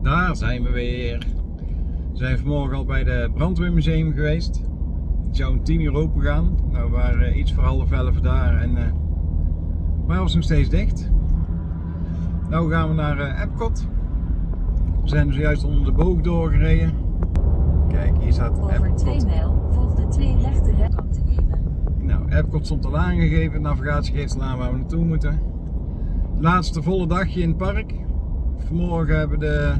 Daar zijn we weer. We zijn vanmorgen al bij het brandweermuseum geweest. Het zou om 10 uur open gaan. Nou, we waren iets voor 10:30 daar en maar was nog steeds dicht. Nou gaan we naar Epcot. We zijn dus juist onder de boog doorgereden. Kijk, hier staat Epcot. Over 2 mijl volg de 2 rechte rijkanten nemen. Nou, Epcot stond al aangegeven. De navigatie geeft al aan waar we naartoe moeten. Laatste volle dagje in het park. Vanmorgen hebben we de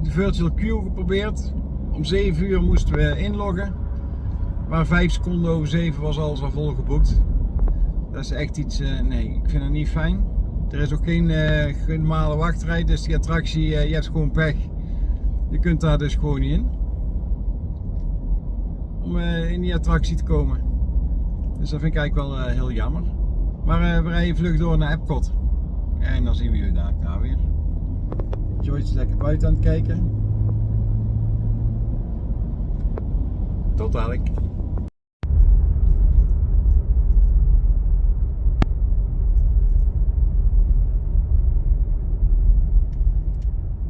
virtual queue geprobeerd. Om 7 uur moesten we inloggen. Maar 5 seconden over 7 was alles al vol geboekt. Dat is echt iets, nee, ik vind het niet fijn. Er is ook geen normale wachtrij, dus die attractie, je hebt gewoon pech. Je kunt daar dus gewoon niet in. Om in die attractie te komen. Dus dat vind ik eigenlijk wel heel jammer. Maar we rijden vlug door naar Epcot. En dan zien we jullie daar weer. Joyce is lekker buiten aan het kijken. Tot dadelijk.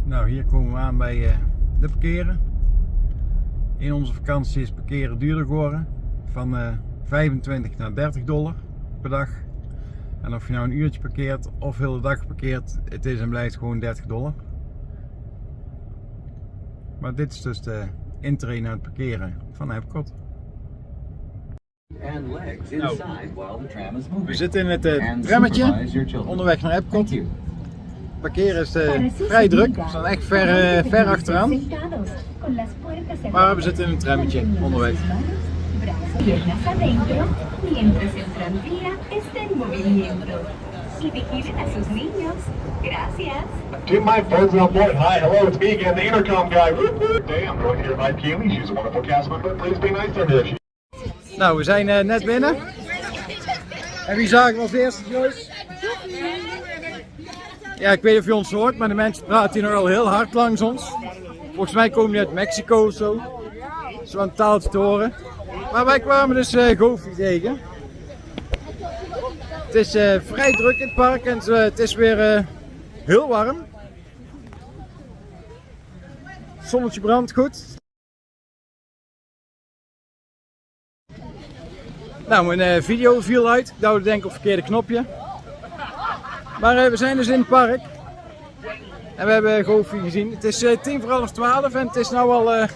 Nou, hier komen we aan bij de parkeren. In onze vakantie is parkeren duurder geworden. Van $25 naar $30 per dag. En of je nou een uurtje parkeert of heel de dag parkeert, het is en blijft gewoon $30. Maar dit is dus de intree naar het parkeren van Epcot. Nou, we zitten in het trammetje onderweg naar Epcot. Parkeren is vrij druk, we staan echt ver achteraan. Maar we zitten in een trammetje onderweg. Piernas adentro, mientras el tranvía está en movimiento. Y vigilen a sus niños. Gracias. To my folks on board, hi, hello, it's me again, the intercom guy. Today I'm going to invite Keely, she's a wonderful cast member. Please be nice to her. Nou, we zijn net binnen. En wie zagen we als eerste, Joyce? Ja, ik weet niet of je ons hoort, maar de mensen praten hier nog wel heel hard langs ons. Volgens mij komen die uit Mexico of zo. Zo aan het taaltje te horen. Maar wij kwamen dus Goofy tegen. Het is vrij druk in het park en het is weer heel warm. Het zonnetje brandt goed. Nou, mijn video viel uit. Ik duwde denk ik op het verkeerde knopje. Maar we zijn dus in het park. En we hebben Goofy gezien. Het is 11:10 en het is nu al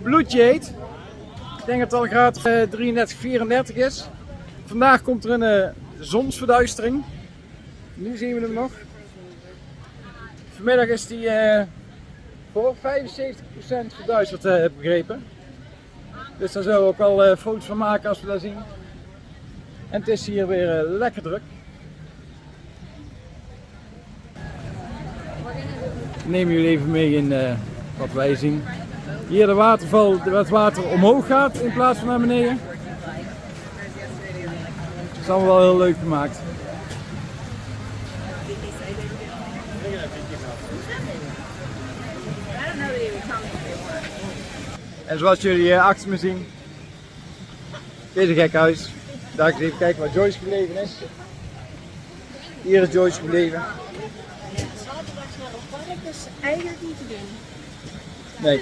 bloedje heet. Ik denk dat het al graad 33, 34 is. Vandaag komt er een zonsverduistering. Nu zien we hem nog. Vanmiddag is die voor 75% verduisterd, heb ik begrepen. Dus daar zullen we ook al foto's van maken als we dat zien. En het is hier weer lekker druk. Ik neem jullie even mee in wat wij zien. Hier de waterval, waar het water omhoog gaat in plaats van naar beneden. Dat is allemaal wel heel leuk gemaakt. En zoals jullie achter me zien, dit is een gek huis. Daar eens even kijken waar Joyce gebleven is. Hier is Joyce gebleven. Zaterdags naar het park, dus eigenlijk niet te doen. Nee.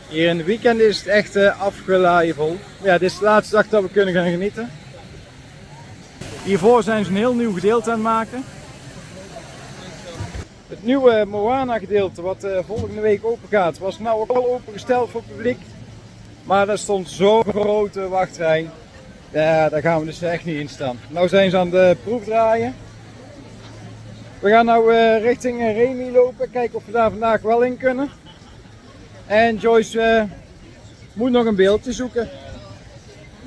Hier in de weekend is het echt afgeladen vol. Ja, dit is de laatste dag dat we kunnen gaan genieten. Hiervoor zijn ze een heel nieuw gedeelte aan het maken. Het nieuwe Moana gedeelte wat volgende week open gaat, was nou ook al opengesteld voor het publiek. Maar daar stond zo'n grote wachtrij. Ja, daar gaan we dus echt niet in staan. Nou zijn ze aan de proef draaien. We gaan nou richting Remy lopen, kijken of we daar vandaag wel in kunnen. En Joyce moet nog een beeldje zoeken.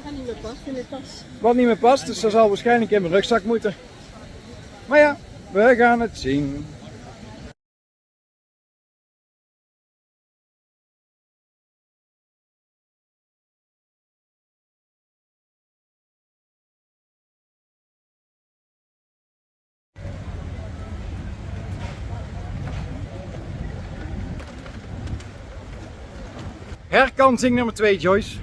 Wat niet meer past in de tas. Wat niet meer past, dus dat zal waarschijnlijk in mijn rugzak moeten. Maar ja, we gaan het zien. Herkansing nummer 2, Joyce.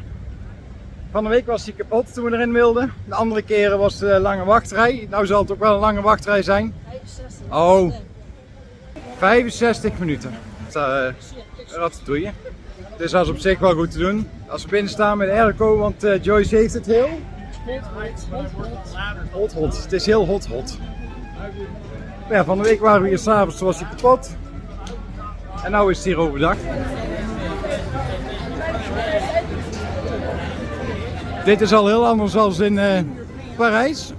Van de week was die kapot toen we erin wilden. De andere keren was de lange wachtrij. Nou zal het ook wel een lange wachtrij zijn. Oh. 65 minuten. Ratatouille. Dus dat is op zich wel goed te doen. Als we binnen staan met de airco, want Joyce heeft het heel... Hot. Het is heel hot. Maar ja, van de week waren we hier s'avonds, was hij kapot. En nu is het hier overdag. Dit is al heel anders dan in Parijs.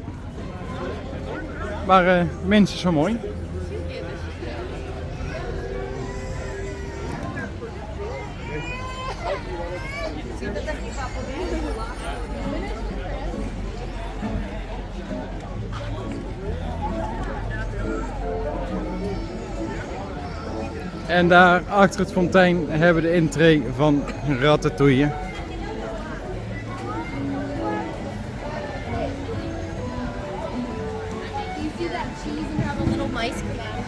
Maar minstens zo mooi. En daar achter het fontein hebben we de intree van Ratatouille. You see that cheese and have a little mice come out.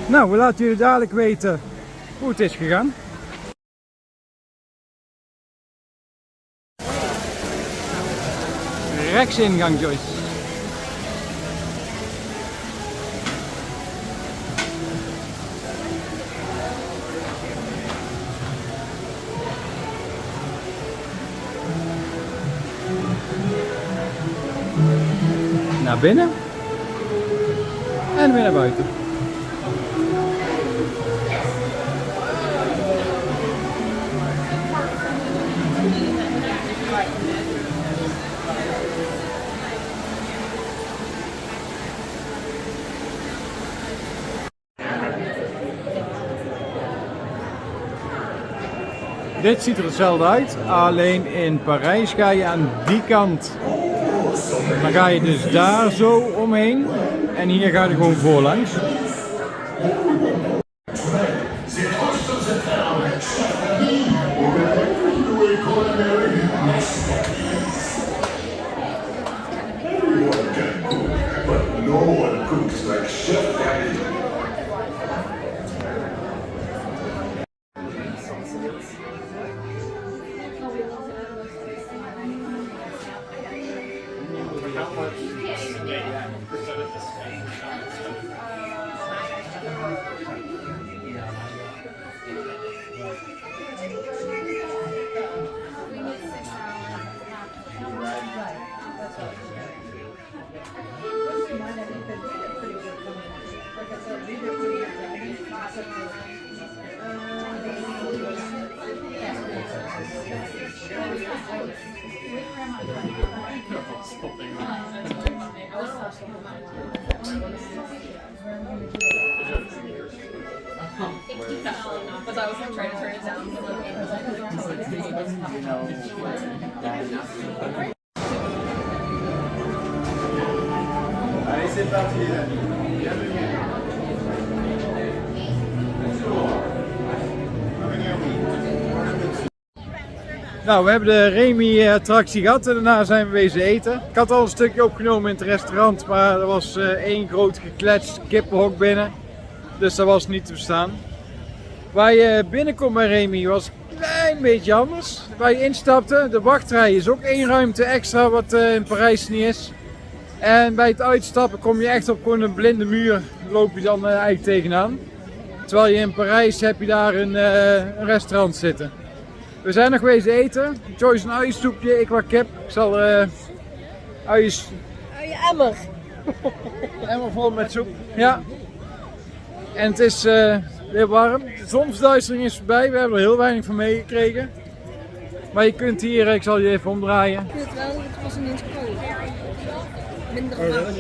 Nou, we laten jullie dadelijk weten hoe het is gegaan. Rechtsingang, Joyce. Naar binnen en weer naar buiten. Dit ziet er hetzelfde uit, alleen in Parijs ga je aan die kant. Dan ga je dus daar zo omheen en hier ga je gewoon voorlangs. Because I was trying to turn it down. Nou, we hebben de Remi-attractie gehad en daarna zijn we wezen eten. Ik had al een stukje opgenomen in het restaurant, maar er was één groot gekletst kippenhok binnen. Dus dat was niet te verstaan. Waar je binnenkomt bij Remi was een klein beetje anders. Waar je instapte, de wachtrij is ook één ruimte extra wat in Parijs niet is. En bij het uitstappen kom je echt op gewoon een blinde muur, loop je dan eigenlijk tegenaan. Terwijl je in Parijs heb je daar een restaurant zitten. We zijn nog wezen eten. Joyce een uiensoepje, ik wat kip. Ik zal uiens... Emmer. Emmer vol met soep. Ja. En het is weer warm. De zonsverduistering is voorbij. We hebben er heel weinig van meegekregen. Maar je kunt hier, ik zal je even omdraaien. Ik weet wel, het was ineens koud. Minder warm.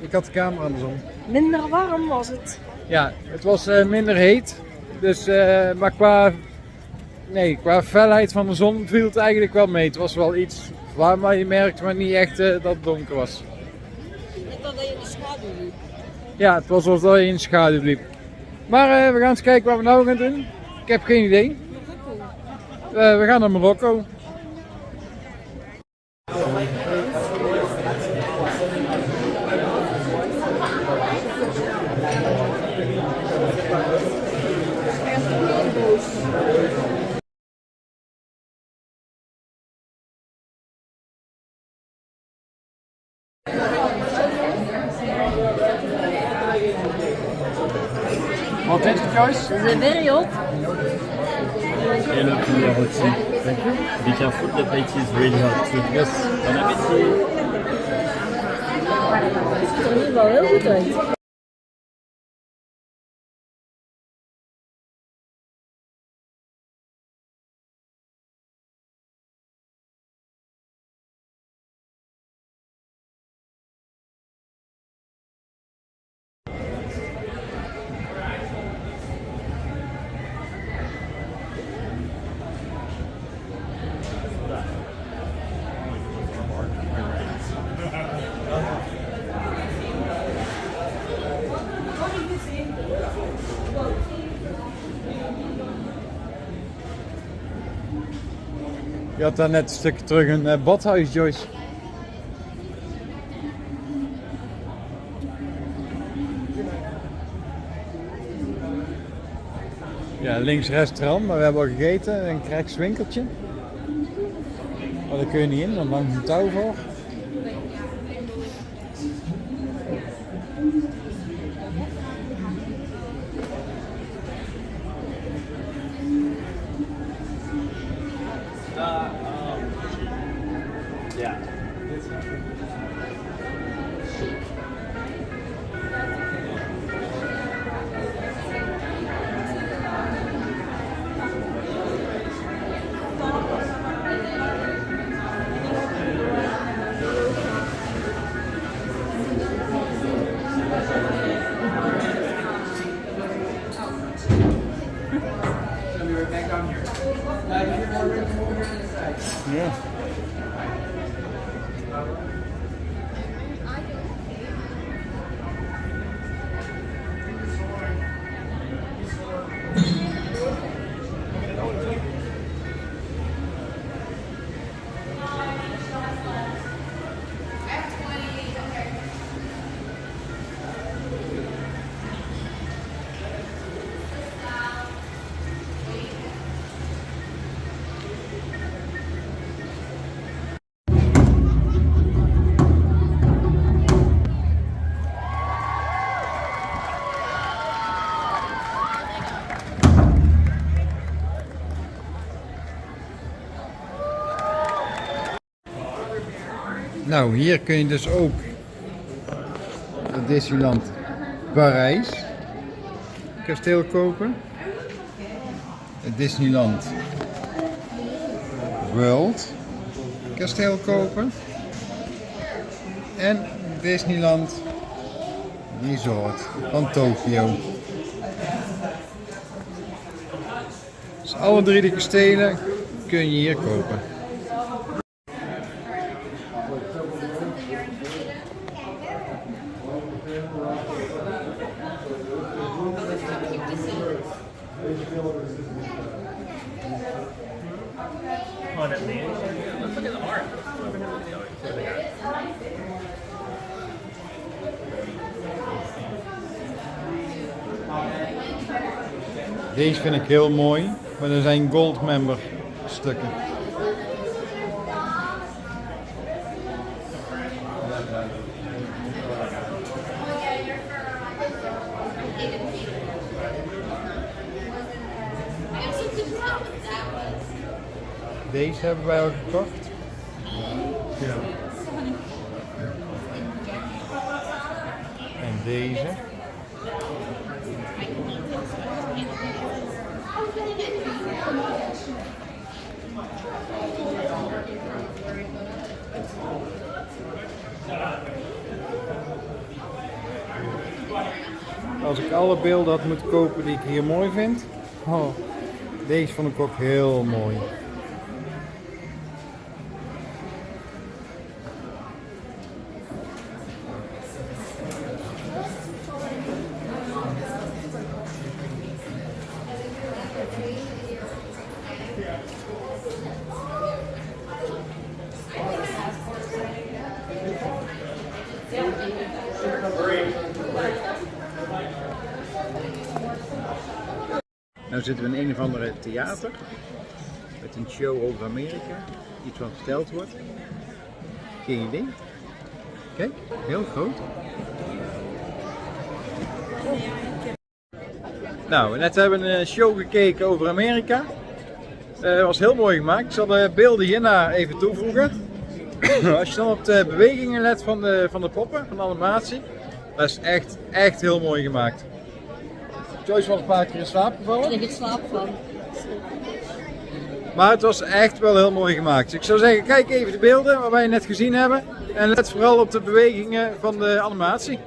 Ik had de camera andersom. Minder warm was het. Ja, het was minder heet. Dus, maar qua felheid van de zon viel het eigenlijk wel mee. Het was wel iets warm, maar je merkt maar niet echt dat het donker was. Net dat je in de schaduw liep. Ja, het was alsof je in de schaduw liep. Maar we gaan eens kijken wat we nou gaan doen. Ik heb geen idee. We gaan naar Marokko. What is it, Joyce? It's very hot. Hello to your hot tea. Thank you. Be careful, the plate is really hot too. Yes. Bon appétit. Het ziet er in ieder geval heel goed uit. Je had daar net een stukje terug een badhuis, Joyce. Ja, links restaurant, maar we hebben al gegeten. Een krijgswinkeltje. Maar daar kun je niet in, dan hangt een touw voor. Ja. Ja. Nou, hier kun je dus ook het Disneyland Parijs kasteel kopen. Het Disneyland World kasteel kopen. En Disneyland Resort van Tokio. Dus alle drie de kastelen kun je hier kopen. Deze vind ik heel mooi, maar er zijn gold member stukken. Deze hebben wij al gekocht. Ja. En deze. Als ik alle beelden had moeten kopen die ik hier mooi vind, deze vond ik ook heel mooi. Nou zitten we in een of andere theater met een show over Amerika, iets wat verteld wordt. Geen idee. Kijk, heel groot. Nou, net hebben we een show gekeken over Amerika. Dat was heel mooi gemaakt. Ik zal de beelden hierna even toevoegen. Als je dan op de bewegingen let van de poppen, van de animatie, dat is echt heel mooi gemaakt. Joyce was een paar keer in slaap gevallen. Ik heb slaap van. Maar het was echt wel heel mooi gemaakt. Dus ik zou zeggen, kijk even de beelden wat wij net gezien hebben. En let vooral op de bewegingen van de animatie.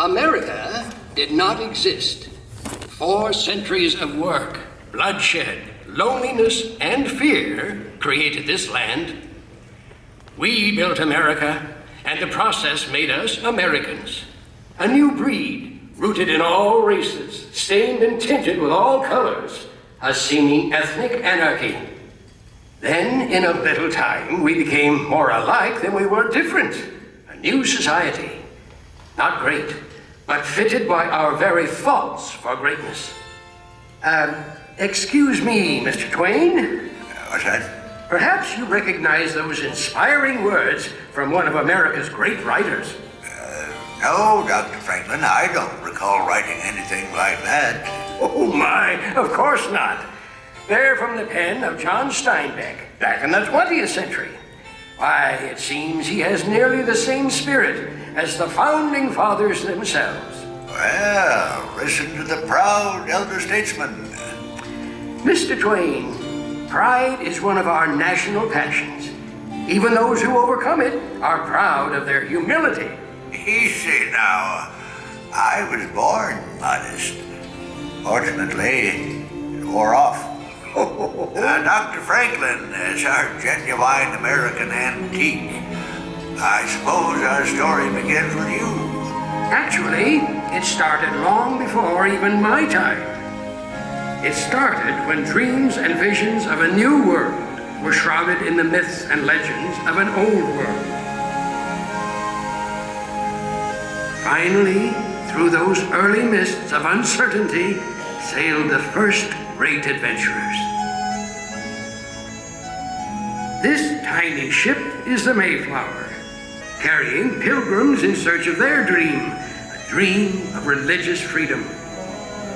America did not exist. 4 centuries of work, bloodshed, loneliness, and fear created this land. We built America, and the process made us Americans. A new breed, rooted in all races, stained and tinted with all colors, a seeming ethnic anarchy. Then, in a little time, we became more alike than we were different. A new society. Not great, but fitted by our very faults for greatness. Excuse me, Mr. Twain. What's that? Perhaps you recognize those inspiring words from one of America's great writers. No, Dr. Franklin, I don't recall writing anything like that. Oh my, of course not. They're from the pen of John Steinbeck, back in the 20th century. Why, it seems he has nearly the same spirit as the founding fathers themselves. Well, listen to the proud elder statesman. Mr. Twain, pride is one of our national passions. Even those who overcome it are proud of their humility. Easy now. I was born modest. Fortunately, it wore off. Dr. Franklin is our genuine American antique. I suppose our story begins with you. Actually, it started long before even my time. It started when dreams and visions of a new world were shrouded in the myths and legends of an old world. Finally, through those early mists of uncertainty, sailed the first great adventurers. This tiny ship is the Mayflower, carrying pilgrims in search of their dream, a dream of religious freedom.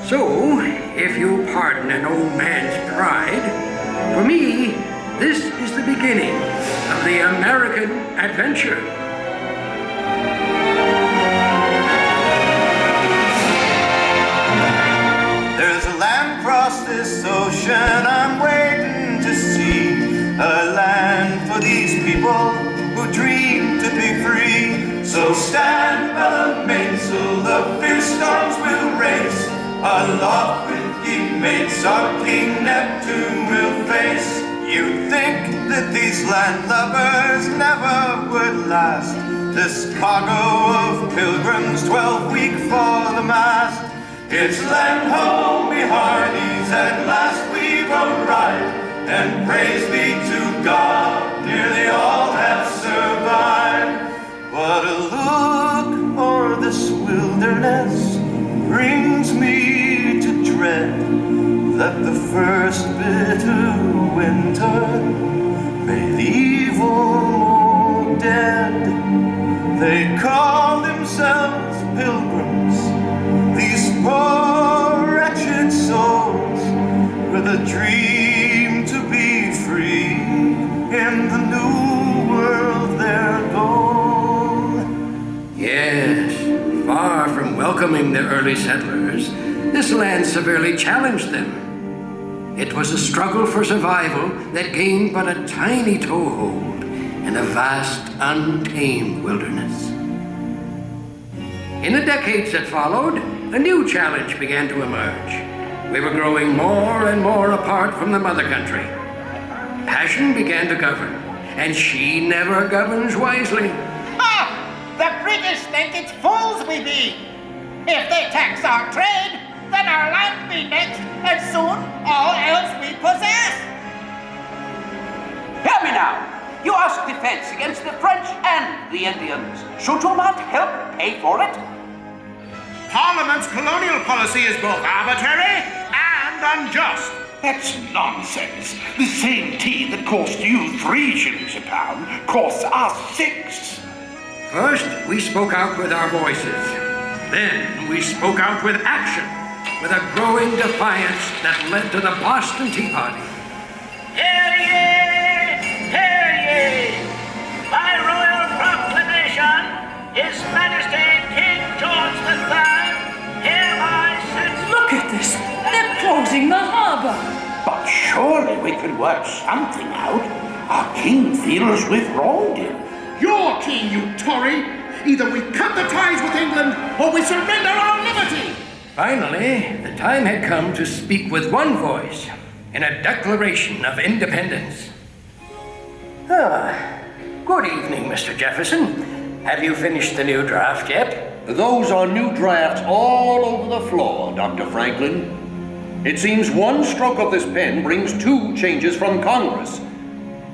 So, if you'll pardon an old man's pride, for me, this is the beginning of the American adventure. There's a land across this ocean I'm waiting to see. A land for these people who dream to be free. So stand by the mainsail, the fierce storms will race. Aloft with ye mates, our King Neptune will face. You'd think that these landlubbers never would last. This cargo of pilgrims, 12 week for the mast. It's land ho, me hearties, at last we've arrived. And praise be to God, nearly all have survived. But a look o'er this wilderness brings me to dread that the first bitter winter may leave all more dead. They call themselves pilgrims, these poor wretched souls, with a dream to be free in the new world their goal. Yes, far from welcoming the early settlers, this land severely challenged them. It was a struggle for survival that gained but a tiny toehold in a vast, untamed wilderness. In the decades that followed, a new challenge began to emerge. We were growing more and more apart from the mother country. Passion began to govern, and she never governs wisely. The British think it's fools we be. If they tax our trade, then our land be next, and soon all else we possess. Hear me now. You ask defense against the French and the Indians. Should you not help pay for it? Parliament's colonial policy is both arbitrary and unjust. That's nonsense. The same tea that cost you 3 shillings a pound costs us 6. First, we spoke out with our voices. Then, we spoke out with action, with a growing defiance that led to the Boston Tea Party. Hear ye! Hear ye! By royal proclamation, His Majesty King George III hereby sets... Look at this! They're closing the harbor! But surely we could work something out. Our king feels we've wronged him. Your king, you Tory! Either we cut the ties with England, or we surrender our liberty! Finally, the time had come to speak with one voice in a declaration of independence. Good evening, Mr. Jefferson. Have you finished the new draft yet? Those are new drafts all over the floor, Dr. Franklin. It seems one stroke of this pen brings 2 changes from Congress.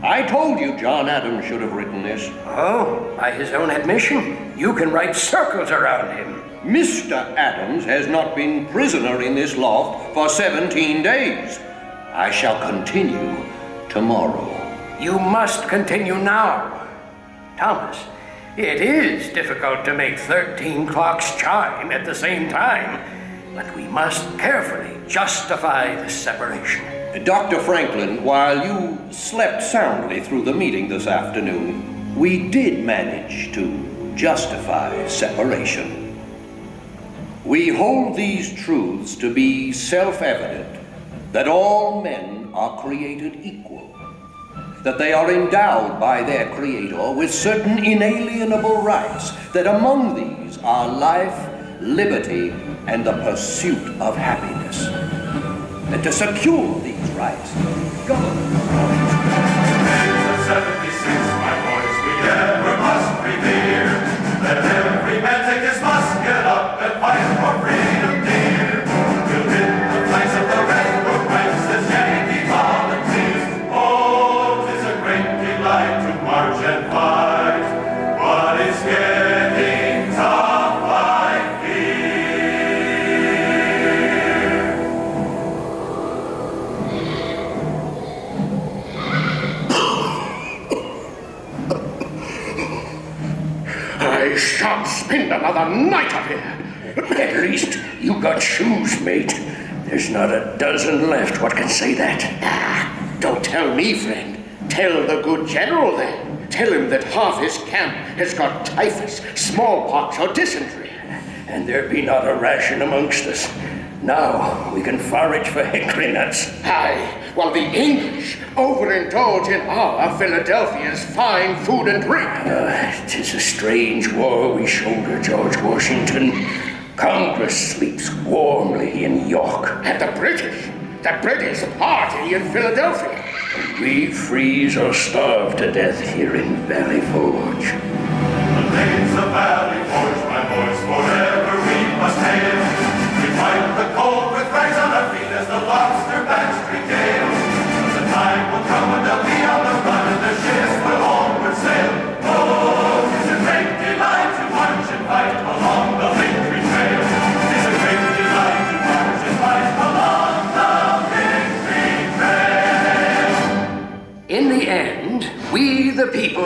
I told you John Adams should have written this. Oh, by his own admission, you can write circles around him. Mr. Adams has not been prisoner in this loft for 17 days. I shall continue tomorrow. You must continue now. Thomas, it is difficult to make 13 clocks chime at the same time, but we must carefully justify this separation. Dr. Franklin, while you slept soundly through the meeting this afternoon, we did manage to justify separation. We hold these truths to be self-evident, that all men are created equal, that they are endowed by their Creator with certain inalienable rights, that among these are life, liberty, and the pursuit of happiness. And to secure these rights, government It's the 76, my boys, we ever must revere. Let every man take his musket up and fight for freedom dear. We'll hit the flanks of the red ranks as Yankee volunteers. Oh, 'tis a great delight to march and fight, but it's getting tough, I fear. I shan't spend another night up here. At least you got shoes, mate. There's not a dozen left what can say that. Don't tell me, friend. Tell the good general then. Tell him that half his camp has got typhus, smallpox, or dysentery. And there be not a ration amongst us. Now we can forage for hickory nuts. Aye, while the English overindulge in our Philadelphia's fine food and drink. 'Tis a strange war we shoulder, George Washington. Congress sleeps warmly in York. And the British party in Philadelphia. And we freeze or starve to death here in Valley Forge. The days of Valley Forge, my boys, forever we must hail. We fight the cold with rags on our feet as the lobster backs regale. The time will come when they'll be on the run and their ships will homeward sail. Oh, 'tis a great delight.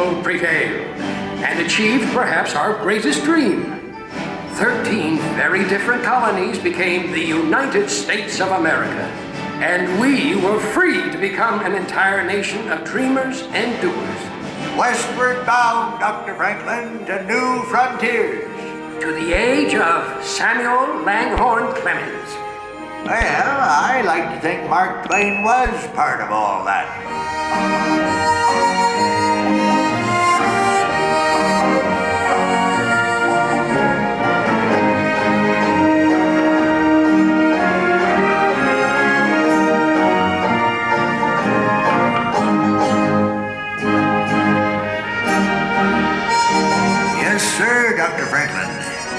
will prevail and achieve perhaps our greatest dream. 13 very different colonies became the United States of America, and we were free to become an entire nation of dreamers and doers. Westward bound, Dr. Franklin, to new frontiers. To the age of Samuel Langhorne Clemens. Well, I like to think Mark Twain was part of all that. Yes, sir, Dr. Franklin.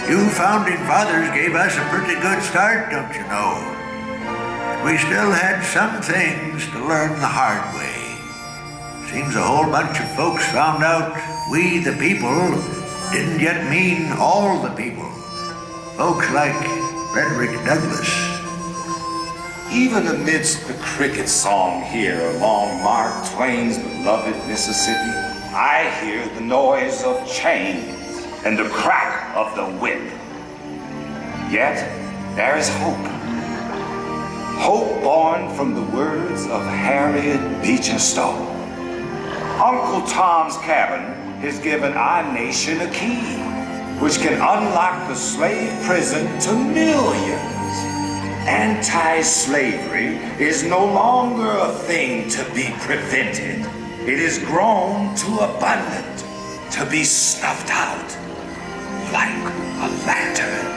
You founding fathers gave us a pretty good start, don't you know? We still had some things to learn the hard way. Seems a whole bunch of folks found out we the people didn't yet mean all the people. Folks like Frederick Douglass. Even amidst the cricket song here along Mark Twain's beloved Mississippi, I hear the noise of chains and the crack of the whip. Yet there is hope. Hope born from the words of Harriet Beecher Stowe. Uncle Tom's Cabin has given our nation a key, which can unlock the slave prison to millions. Anti-slavery is no longer a thing to be prevented. It is grown too abundant to be snuffed out like a lantern.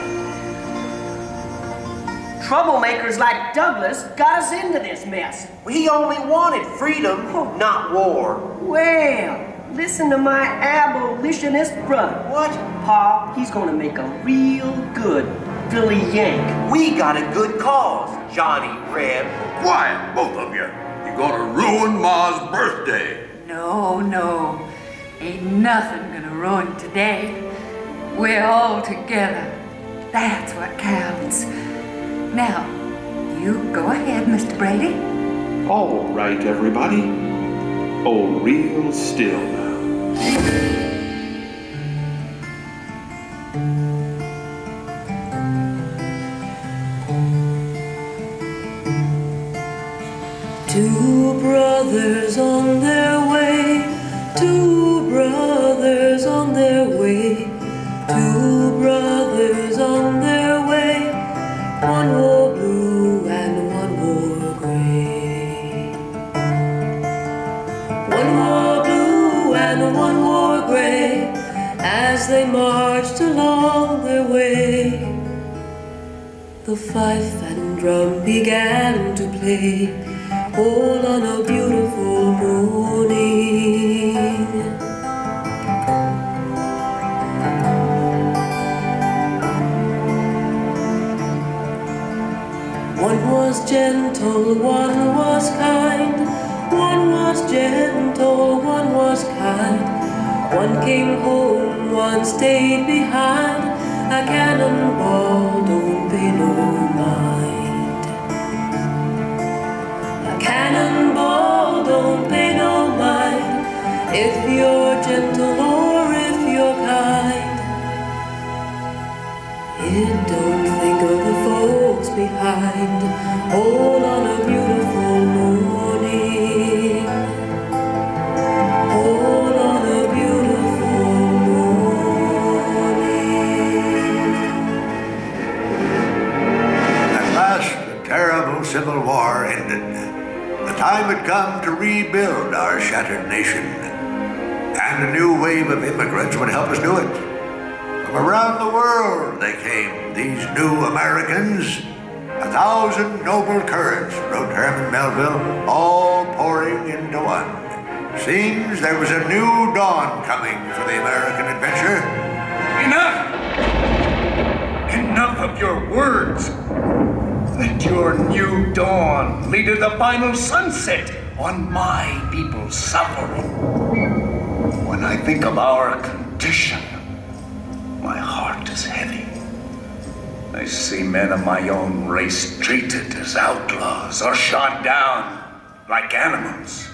Troublemakers like Douglas got us into this mess. He only wanted freedom, not war. Well, listen to my abolitionist brother. What? Pa, he's gonna make a real good Philly Yank. We got a good cause, Johnny Reb. Quiet, both of you. You're gonna ruin Ma's birthday. No. Ain't nothing gonna ruin today. We're all together. That's what counts. Now, you go ahead, Mr. Brady. All right, everybody. Hold real still now. Two brothers on their way, two brothers on their way, two brothers on their way, one wore blue and one wore gray. One wore blue and one wore gray, as they marched along their way. The fife and drum began to play, all on a beautiful morning. One was gentle, one was kind. One was gentle, one was kind. One came home, one stayed behind. A cannonball don't pay no mind. A cannonball don't pay no mind, if you're gentle or if you're kind. It don't think of the folks behind, all on a beautiful morning. All on a beautiful morning. At last, the terrible Civil War ended. The time had come to rebuild our shattered nation, and a new wave of immigrants would help us do it. From around the world they came, these new Americans. 1,000 noble currents, wrote Herman Melville, all pouring into one. Seems there was a new dawn coming for the American adventure. Enough! Enough of your words. Let your new dawn lead to the final sunset on my people's suffering. When I think of our condition, my heart is heavy. I see men of my own race treated as outlaws or shot down like animals.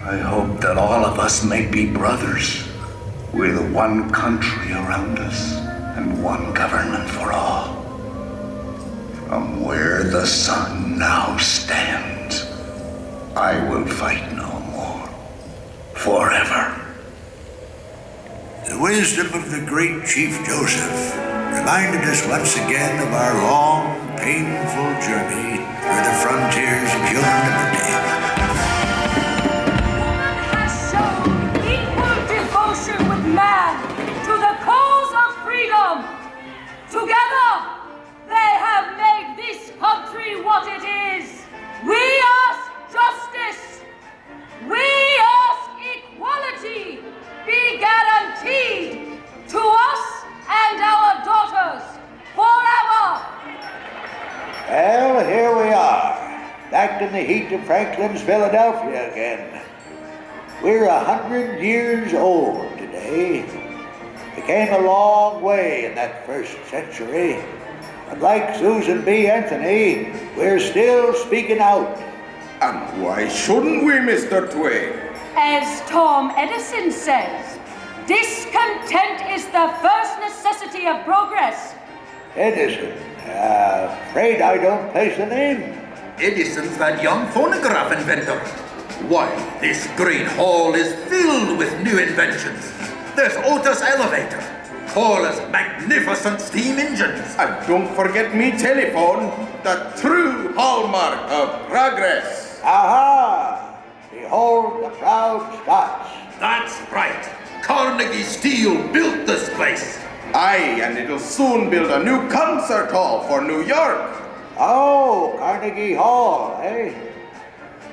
I hope that all of us may be brothers, with one country around us and one government for all. From where the sun now stands, I will fight no more, forever. The wisdom of the great Chief Joseph reminded us once again of our long, painful journey through the frontiers of human liberty. Woman has shown equal devotion with man to the cause of freedom. Together, they have made this country what it is. We ask justice. We ask equality be guaranteed to us and our daughters forever. Well, here we are, back in the heat of Franklin's Philadelphia again. We're 100 years old today. We came a long way in that first century. And like Susan B. Anthony, we're still speaking out. And why shouldn't we, Mr. Twain? As Tom Edison says, discontent is the first necessity of progress. Edison, afraid I don't place the name. Edison's that young phonograph inventor. Why, this great hall is filled with new inventions. There's Otis elevator, Paula's magnificent steam engines. And don't forget me telephone, the true hallmark of progress. Aha! Behold the proud Scots. That's right. Carnegie Steel built this place. Aye, and it'll soon build a new concert hall for New York. Oh, Carnegie Hall, eh?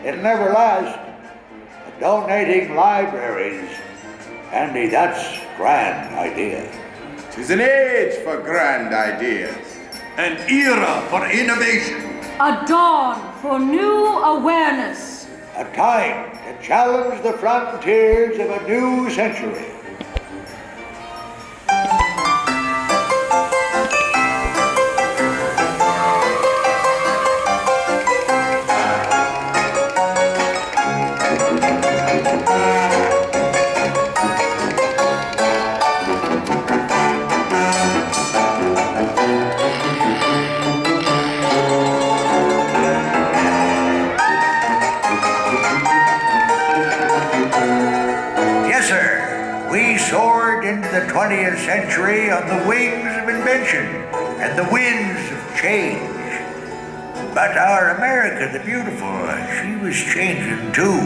It'll never last. Donating libraries. Andy, that's grand idea. 'Tis an age for grand ideas. An era for innovation. A dawn for new awareness. A time to challenge the frontiers of a new century. Into the 20th century on the wings of invention and the winds of change. But our America the Beautiful, she was changing too.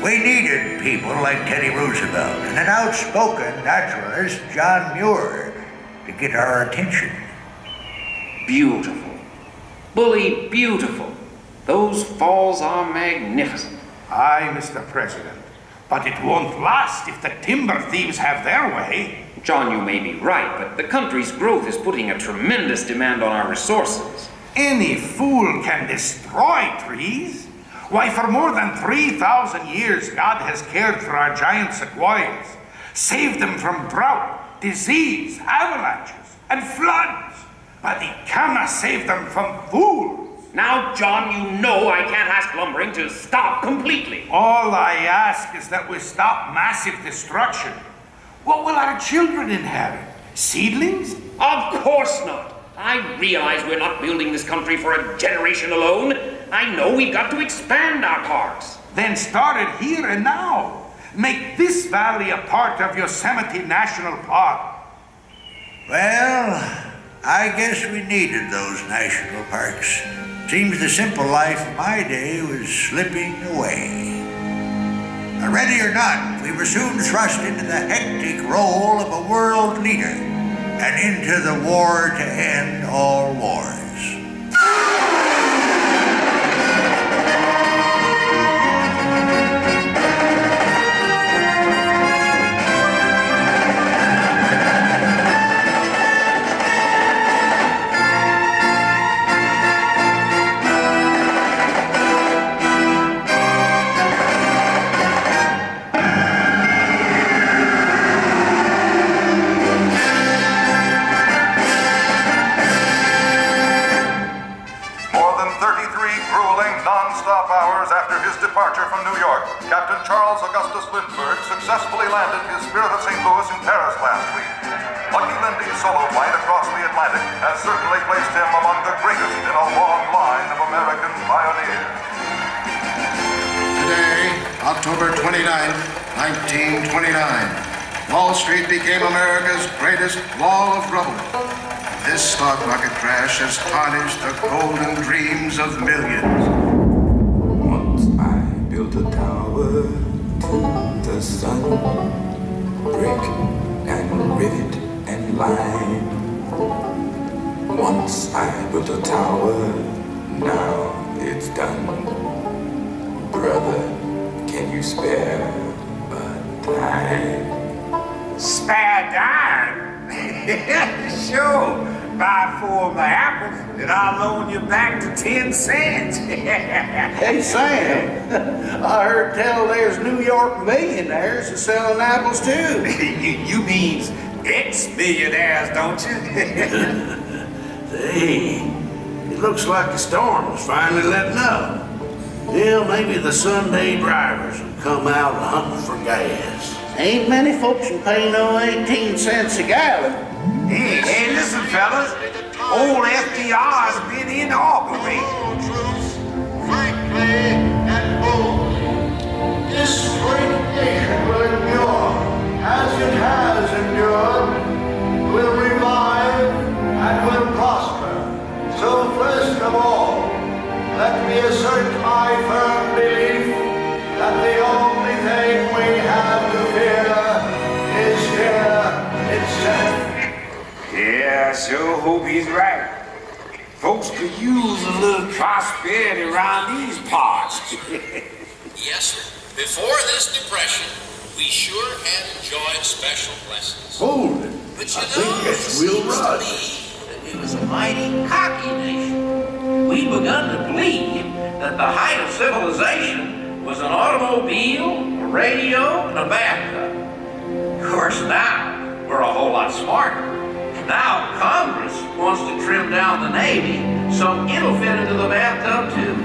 We needed people like Teddy Roosevelt and an outspoken naturalist, John Muir, to get our attention. Beautiful. Bully beautiful. Those falls are magnificent. Aye, Mr. President. But it won't last if the timber thieves have their way. John, you may be right, but the country's growth is putting a tremendous demand on our resources. Any fool can destroy trees. Why, for more than 3,000 years, God has cared for our giant sequoias, saved them from drought, disease, avalanches, and floods. But he cannot save them from fools. Now, John, you know I can't ask lumbering to stop completely. All I ask is that we stop massive destruction. What will our children inherit? Seedlings? Of course not. I realize we're not building this country for a generation alone. I know we've got to expand our parks. Then start it here and now. Make this valley a part of Yosemite National Park. Well, I guess we needed those national parks. Seems the simple life of my day was slipping away. Ready or not, we were soon thrust into the hectic role of a world leader and into the war to end all wars. Captain Charles Augustus Lindbergh successfully landed his Spirit of St. Louis in Paris last week. Lucky Lindy's solo flight across the Atlantic has certainly placed him among the greatest in a long line of American pioneers. Today, October 29th, 1929, Wall Street became America's greatest wall of rubble. This stock market crash has tarnished the golden dreams of millions. Once I built a tower to the sun, brick and rivet and lime. Once I built a tower, now it's done. Brother, can you spare a dime? Spare dime? Sure. Buy 4 of my apples and I'll loan you back to 10 cents. Hey, Sam, I heard tell there's New York millionaires are selling apples too. You mean ex-millionaires, don't you? Hey, it looks like the storm is finally letting up. Yeah, maybe the Sunday drivers will come out hunting for gas. Ain't many folks can pay no 18 cents a gallon. Hey, listen, fellas. Old FDR's been inaugurated. Frankly and boldly, this great nation will endure, as it has endured, will revive and will prosper. So first of all, let me assert my firm belief that the only thing we have to fear is fear itself. Yeah, I sure hope he's right. Folks could use a little prosperity around these parts. Yes, sir. Before this depression, we sure had enjoyed special blessings. Hold it. But I think it's Will Rudd. It was a mighty cocky nation. We'd begun to believe that the height of civilization was an automobile, a radio, and a bathtub. Of course, now we're a whole lot smarter. Now Congress wants to trim down the Navy so it'll fit into the bathtub too.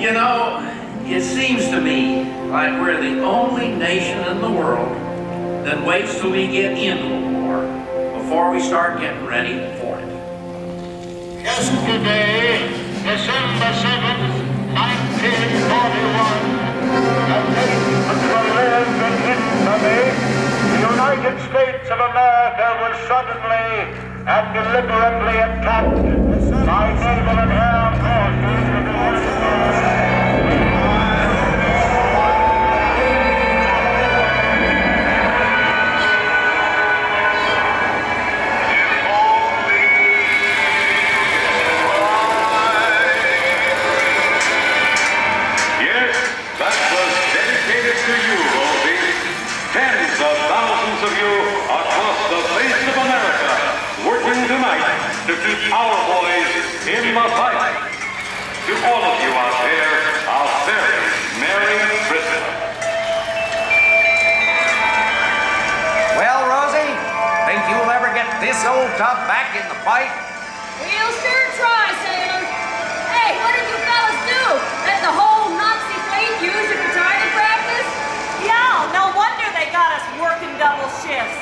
You know, it seems to me like we're the only nation in the world that waits till we get into a war before we start getting ready for it. Yesterday, December 7th, 1941, a nation which will live in infamy, the United States of America was suddenly and deliberately attacked by naval and air forces of the United States. Yes, that was dedicated to you, Rosie. Tens of thousands of you across the face of America working tonight to keep our boys in the fight. To all of you out there, a very Merry Christmas. Well, Rosie, think you'll ever get this old tub back in the fight? We'll sure try, sailor. Hey, what did you fellas do? Let the whole Nazi fleet use it for target practice? Yeah, no wonder they got us working double shifts.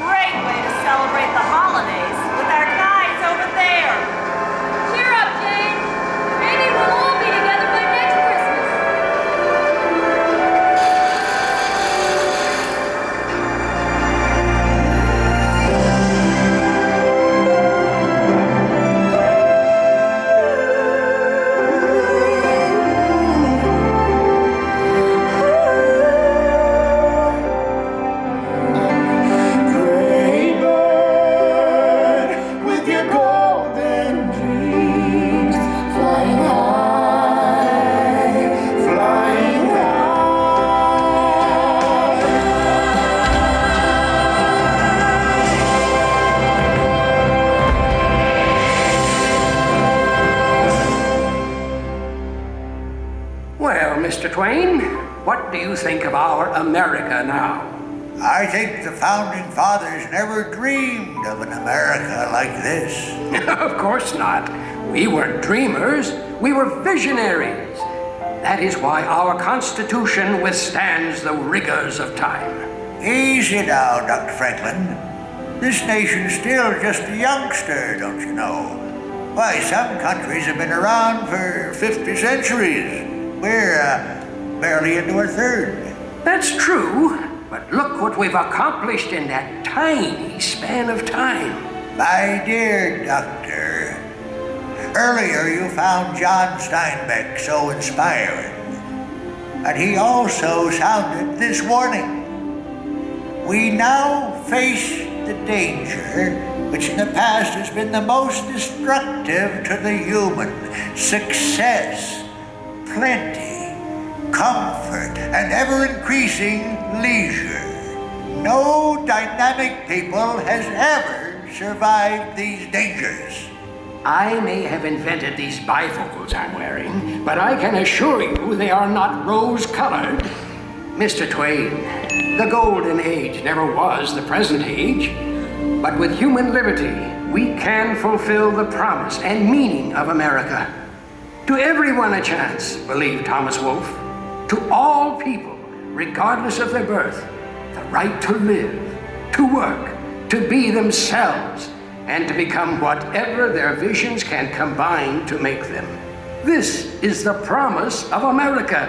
Great way to celebrate the holidays with our guys over there. Cheer up, Jane. Maybe we'll all be together by next Christmas. Mr. Twain, what do you think of our America now? I think the founding fathers never dreamed of an America like this. Of course not. We weren't dreamers. We were visionaries. That is why our Constitution withstands the rigors of time. Easy now, Dr. Franklin. This nation's still just a youngster, don't you know? Why, some countries have been around for 50 centuries. We're barely into our third. That's true, but look what we've accomplished in that tiny span of time. My dear doctor, earlier you found John Steinbeck so inspiring, and he also sounded this warning. We now face the danger which in the past has been the most destructive to the human: success, plenty, comfort, and ever-increasing leisure. No dynamic people has ever survived these dangers. I may have invented these bifocals I'm wearing, but I can assure you they are not rose-colored. Mr. Twain, the golden age never was the present age, but with human liberty, we can fulfill the promise and meaning of America. To everyone a chance, believed Thomas Wolfe. To all people, regardless of their birth, the right to live, to work, to be themselves, and to become whatever their visions can combine to make them. This is the promise of America.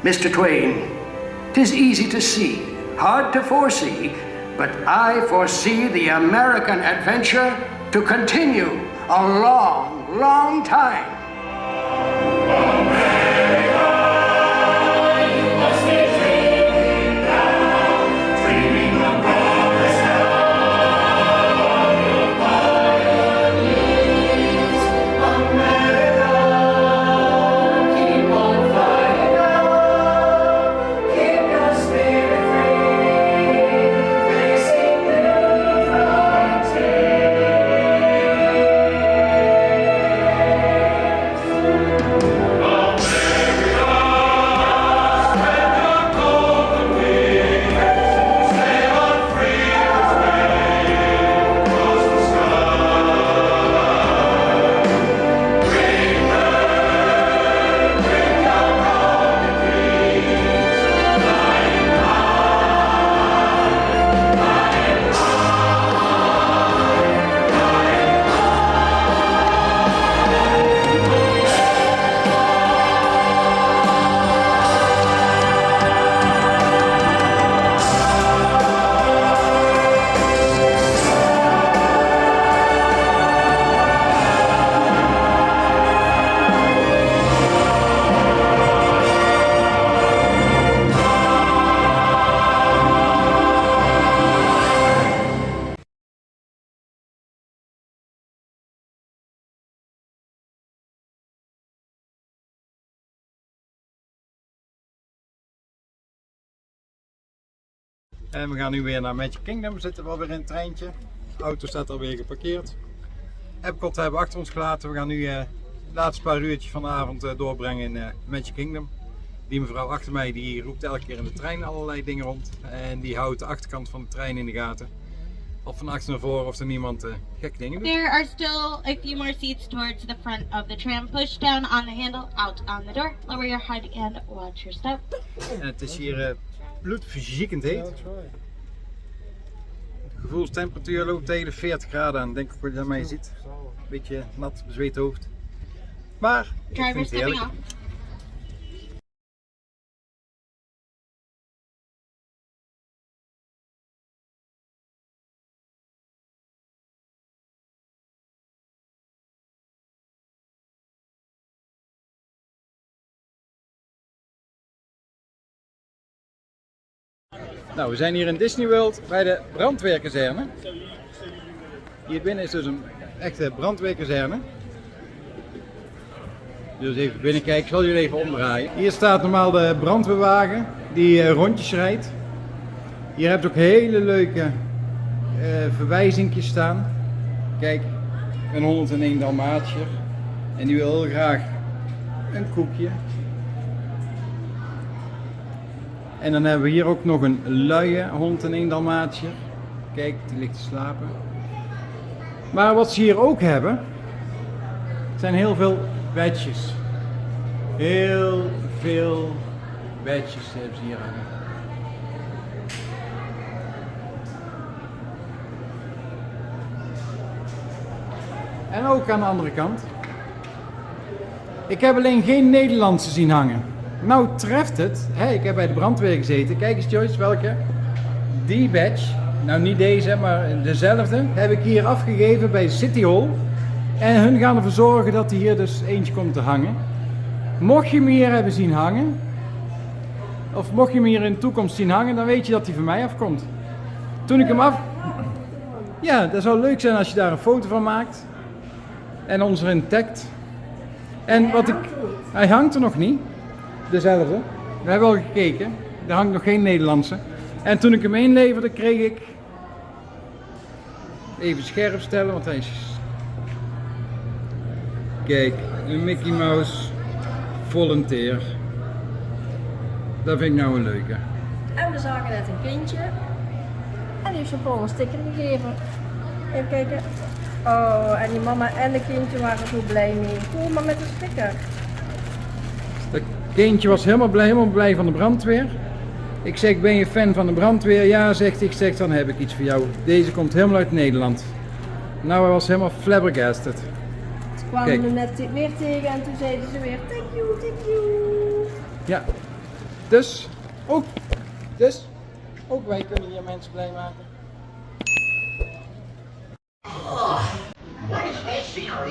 Mr. Twain, 'tis easy to see, hard to foresee, but I foresee the American adventure to continue a long, long time. En we gaan nu weer naar Magic Kingdom, we zitten wel weer in het treintje. De auto staat alweer geparkeerd. Epcot hebben we achter ons gelaten. We gaan nu de laatste paar uurtjes van de avond doorbrengen in Magic Kingdom. Die mevrouw achter mij die roept elke keer in de trein allerlei dingen rond. En die houdt de achterkant van de trein in de gaten. Of van achter naar voren of er niemand gekke dingen doet. There are still a few more seats towards the front of the tram. Push down on the handle, out on the door. Lower your head and watch your step. En het is hier bloedverziekend heet. De gevoelstemperatuur loopt tegen de 40 graden aan, denk ik wat je aan mij ziet. Een beetje nat, bezweet hoofd. Maar ik vind het heerlijk. Nou, we zijn hier in Disney World bij de brandweerkazerne. Hier binnen is dus een echte brandweerkazerne. Dus even binnenkijken, ik zal jullie even omdraaien. Hier staat normaal de brandweerwagen die rondjes rijdt. Hier heb je ook hele leuke verwijzingjes staan. Kijk, een 101 Dalmatiër. En die wil heel graag een koekje. En dan hebben we hier ook nog een luie 101 Dalmatiër. Kijk, die ligt te slapen. Maar wat ze hier ook hebben, zijn heel veel badges. Heel veel bedjes hebben ze hier hangen. En ook aan de andere kant. Ik heb alleen geen Nederlandse zien hangen. Nou treft het, ik heb bij de brandweer gezeten. Kijk eens Joyce, welke? Die badge, nou niet deze, maar dezelfde, heb ik hier afgegeven bij City Hall. En hun gaan ervoor zorgen dat er hier dus eentje komt te hangen. Mocht je hem hier hebben zien hangen, of mocht je hem hier in de toekomst zien hangen, dan weet je dat hij van mij afkomt. Toen ik hem Ja, dat zou leuk zijn als je daar een foto van maakt. En ons erin tagt. En wat ik... Hij hangt er nog niet. Dezelfde. We hebben al gekeken. Er hangt nog geen Nederlandse. En toen ik hem inleverde, kreeg ik... Even scherp stellen, want hij is... Kijk, een Mickey Mouse volunteer. Dat vind ik nou een leuke. En we zagen net een kindje. En die heeft zijn Paul een sticker gegeven. Even kijken. Oh, en die mama en de kindje waren zo blij mee. Kom maar met een sticker. Dat kindje was helemaal blij van de brandweer. Ik zeg, ben je fan van de brandweer? Ja, zegt hij. Ik zeg, dan heb ik iets voor jou. Deze komt helemaal uit Nederland. Nou, hij was helemaal flabbergasted. Ze kwamen er net weer tegen en toen zeiden ze weer, thank you, thank you. Ja, dus ook wij kunnen hier mensen blij maken. Oh, what is this secret?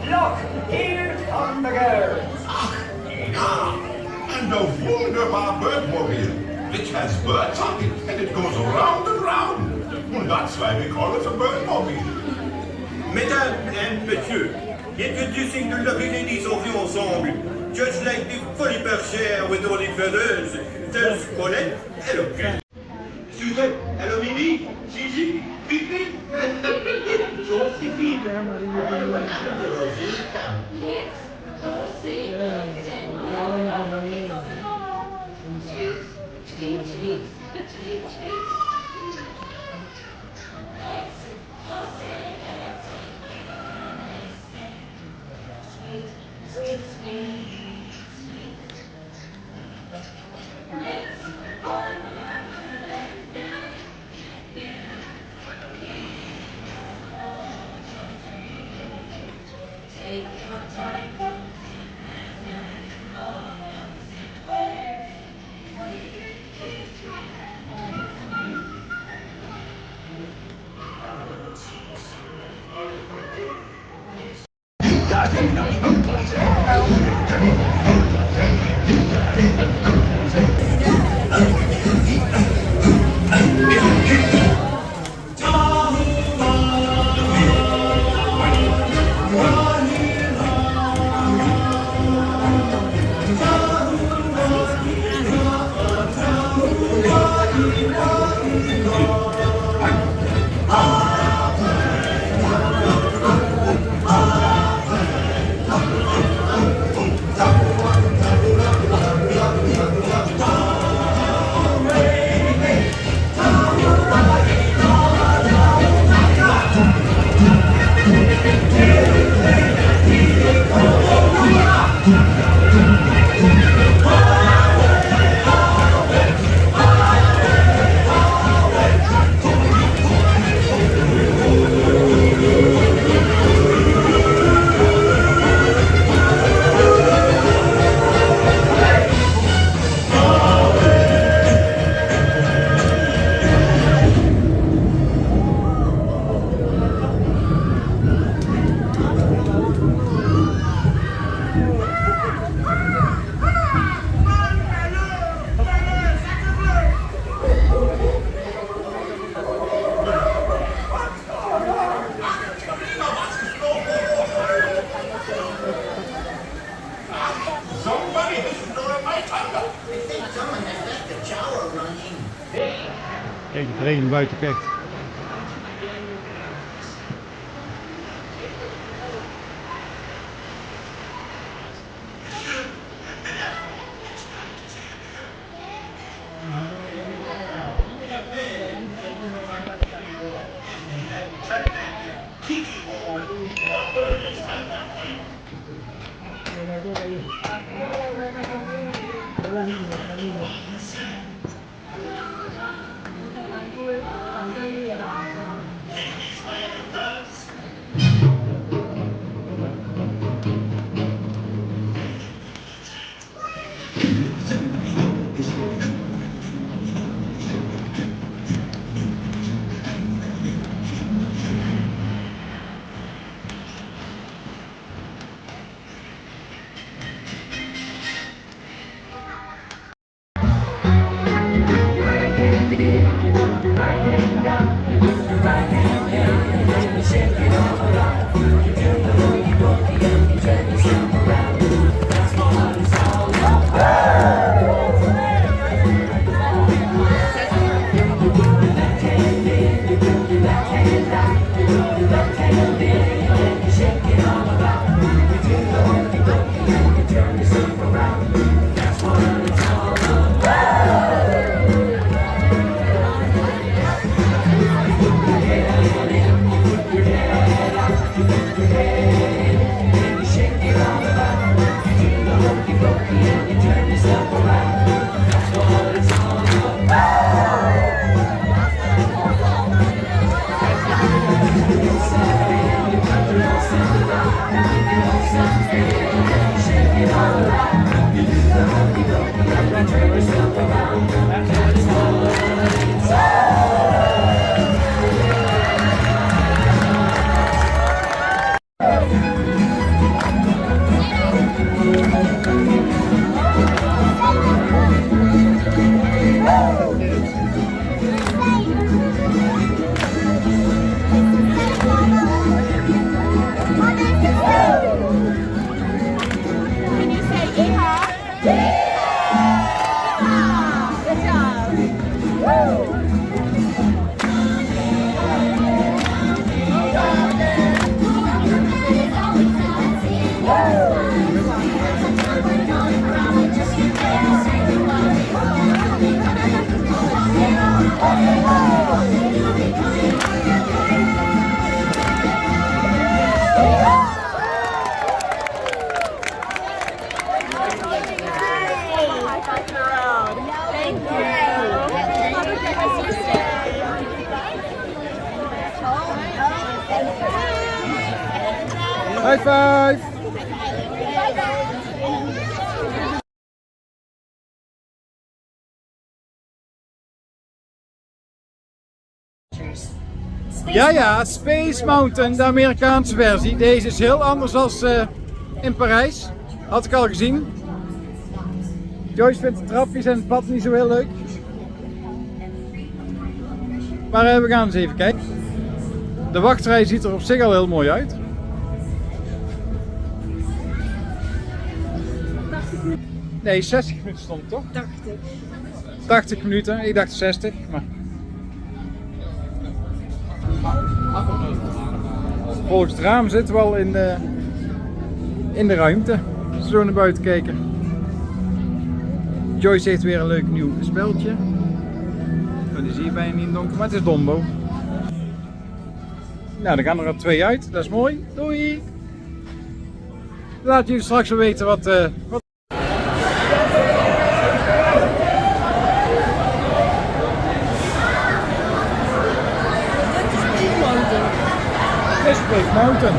Look, here come the girls. the wunderbar birdmobile, which has birds on it, and it goes round and round. Well, that's why we call it a birdmobile. Mesdames and messieurs, introducing the lovely ladies of the ensemble, just like the fully bergère with all the feathers, there's Colette, hello Ken. Suzette, hello Mimi, Gigi, Pipi. Josephine. Kijk, de trainer buiten kijkt. High five! Ja, Space Mountain, de Amerikaanse versie. Deze is heel anders dan in Parijs. Had ik al gezien. Joyce vindt de trapjes en het pad niet zo heel leuk. Maar we gaan eens even kijken. De wachtrij ziet er op zich al heel mooi uit. Nee, 60 minuten stond toch? 80 minuten, ik dacht 60. Maar... Volgens het raam zitten we al in de ruimte. Zo naar buiten kijken. Joyce heeft weer een leuk nieuw speltje. Oh, die zie je bijna niet in het donker, maar het is Dombo. Nou, dan gaan er al 2 uit. Dat is mooi. Doei! Laat jullie straks wel weten wat... Dit is Space Mountain.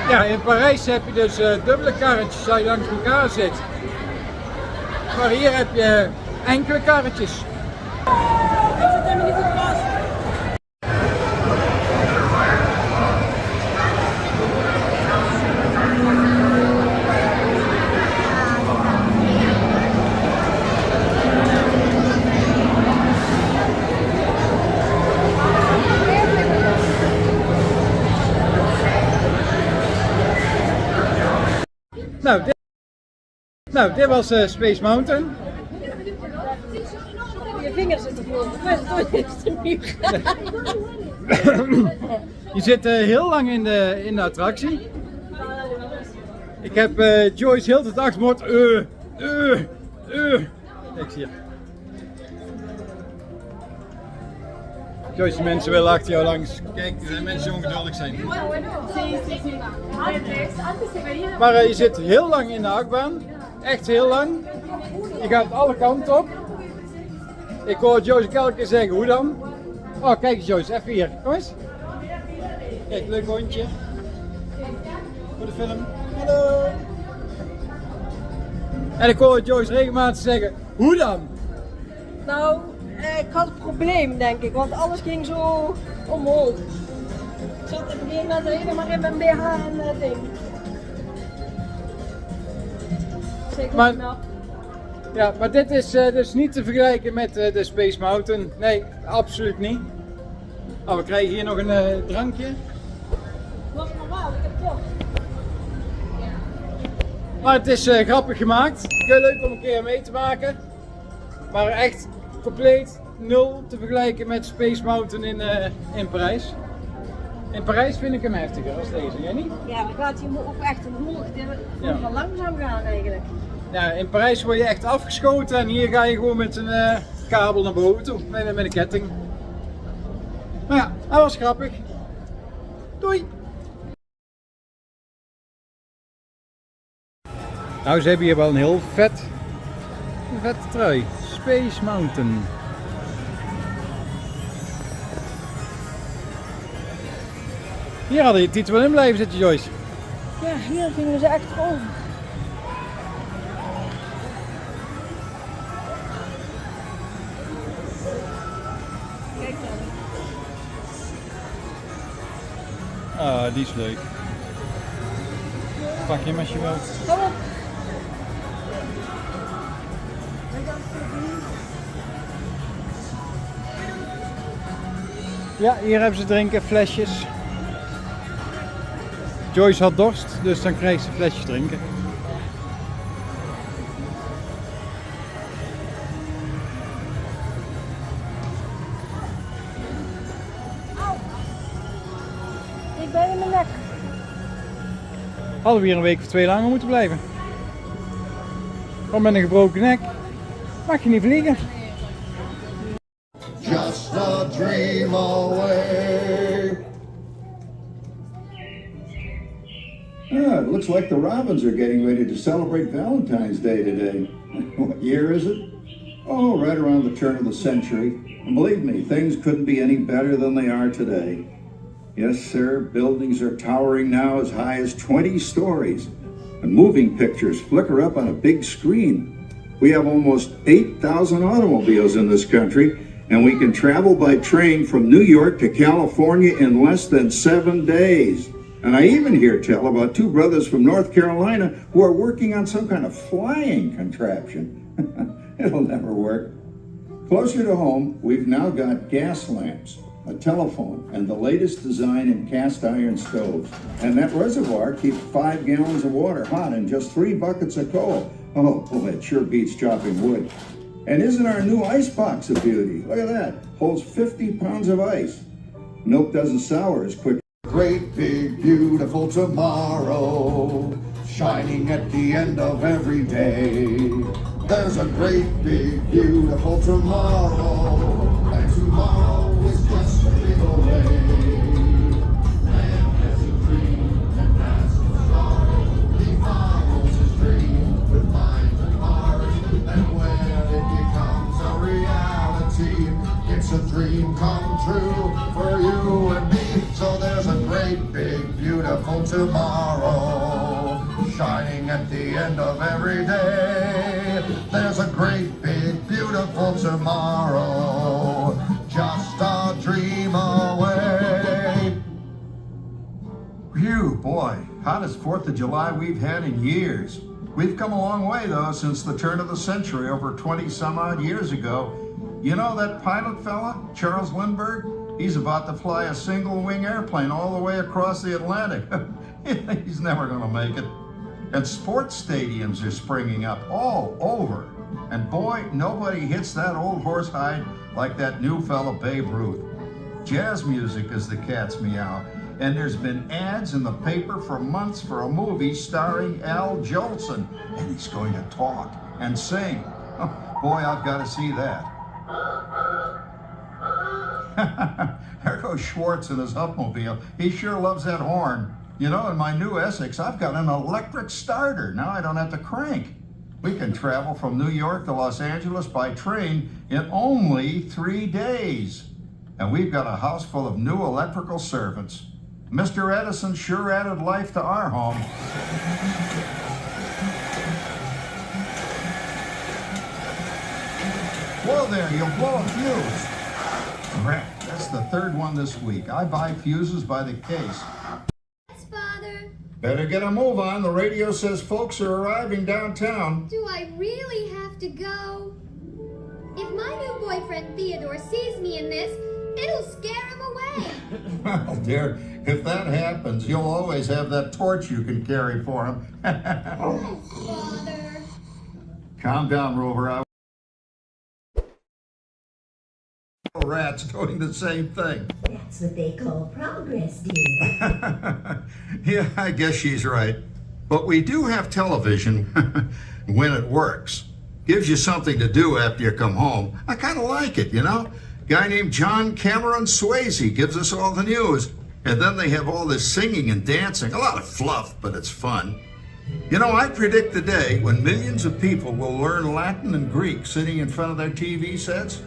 Ja, in Parijs heb je dus dubbele karretjes als je langs elkaar zit. Maar hier heb je enkele karretjes. Ik zit helemaal niet goed vast. Nou, dit was Space Mountain. Je vingers zitten vol. Je zit heel lang in de attractie. Ik heb Joyce heel de dag gehoord. Kijk hier. Joyce, de mensen willen achter jou langs. Kijk, er zijn mensen die ongeduldig zijn. Maar je zit heel lang in de achtbaan. Echt heel lang. Je gaat alle kanten op. Ik hoor Joyce elke keer zeggen, hoe dan? Oh, kijk eens Joyce, even hier. Kom eens. Kijk, leuk hondje. Voor de film. Hallo. En ik hoor Joyce regelmatig zeggen, hoe dan? Nou, ik had een probleem denk ik, want alles ging zo omhoog. Ik zat op een gegeven moment helemaal in mijn BH en ding. Maar dit is dus niet te vergelijken met de Space Mountain. Nee, absoluut niet. Oh, we krijgen hier nog een drankje. Was normaal, ik heb toch. Maar het is grappig gemaakt. Heel leuk om een keer mee te maken. Maar echt compleet nul te vergelijken met Space Mountain in Parijs. In Parijs vind ik hem heftiger als deze, jij niet? Ja, dan gaat hij ook echt omhoog. Het moet wel langzaam gaan eigenlijk. Ja, in Parijs word je echt afgeschoten en hier ga je gewoon met een kabel naar boven toe, met een ketting. Maar ja, dat was grappig. Doei! Nou, ze hebben hier wel een heel vette trui. Space Mountain. Hier hadden je titel wel in blijven zitten, Joyce. Ja, hier gingen ze echt over. Kijk dan. Ah, die is leuk. Pak je hem als je wilt. Kom op. Ja, hier hebben ze drinken, flesjes. Joyce had dorst, dus dan krijgt ze flesjes drinken. Ik ben in mijn nek. Hadden we hier een week of 2 langer moeten blijven. Gewoon met een gebroken nek mag je niet vliegen. Just a dream away. Ah, it looks like the Robins are getting ready to celebrate Valentine's Day today. What year is it? Oh, right around the turn of the century. And believe me, things couldn't be any better than they are today. Yes, sir, buildings are towering now as high as 20 stories, and moving pictures flicker up on a big screen. We have almost 8,000 automobiles in this country, and we can travel by train from New York to California in less than 7 days. And I even hear tell about 2 brothers from North Carolina who are working on some kind of flying contraption. It'll never work. Closer to home, we've now got gas lamps, a telephone, and the latest design in cast iron stoves. And that reservoir keeps 5 gallons of water hot in just 3 buckets of coal. Oh, boy, it sure beats chopping wood. And isn't our new ice box a beauty? Look at that. Holds 50 pounds of ice. Milk doesn't sour as quick. Great big beautiful tomorrow, shining at the end of every day. There's a great big beautiful tomorrow, and tomorrow is just a bit away. Man has a dream and that's the start. He follows his dream with mind and heart, and when it becomes a reality, it's a dream come true for you and me. So there's a great big beautiful tomorrow, shining at the end of every day. There's a great big beautiful tomorrow, just a dream away. Phew, boy, hottest 4th of July we've had in years. We've come a long way though since the turn of the century, over 20 some odd years ago. You know that pilot fella, Charles Lindbergh? He's about to fly a single-wing airplane all the way across the Atlantic. He's never gonna make it. And sports stadiums are springing up all over. And boy, nobody hits that old horsehide like that new fella Babe Ruth. Jazz music is the cat's meow. And there's been ads in the paper for months for a movie starring Al Jolson. And he's going to talk and sing. Boy, I've got to see that. There goes Schwartz in his Upmobile. He sure loves that horn. You know, in my new Essex, I've got an electric starter. Now I don't have to crank. We can travel from New York to Los Angeles by train in only 3 days. And we've got a house full of new electrical servants. Mr. Edison sure added life to our home. Whoa there, you'll blow a fuse. Crap, that's the 3rd one this week. I buy fuses by the case. Yes, Father. Better get a move on. The radio says folks are arriving downtown. Do I really have to go? If my new boyfriend Theodore sees me in this, it'll scare him away. Well, dear, if that happens, you'll always have that torch you can carry for him. Oh, Father. Calm down, Rover. Rat's doing the same thing. That's what they call progress, dear. Yeah, I guess she's right. But we do have television when it works. Gives you something to do after you come home. I kind of like it, you know? Guy named John Cameron Swayze gives us all the news. And then they have all this singing and dancing. A lot of fluff, but it's fun. You know, I predict the day when millions of people will learn Latin and Greek sitting in front of their TV sets.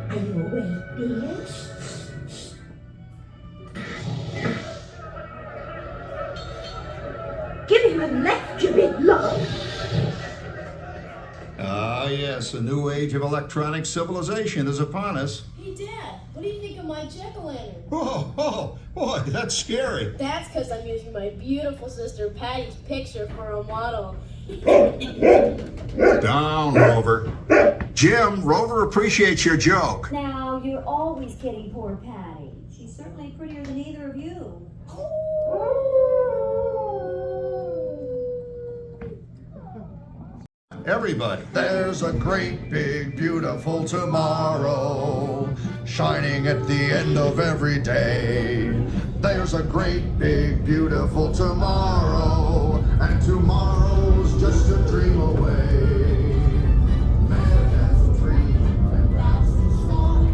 Are you awake, dear? Give him a left, you big lump. Ah, yes, a new age of electronic civilization is upon us. Hey, Dad, what do you think of my jack-o'-lantern? Oh, boy, that's scary. That's because I'm using my beautiful sister Patty's picture for a model. Down, Rover. Jim, Rover appreciates your joke. Now, you're always kidding poor Patty. She's certainly prettier than either of you. Everybody. There's a great big beautiful tomorrow, shining at the end of every day. There's a great big beautiful tomorrow, and tomorrow's just a dream away. Man has a dream, and that's the start.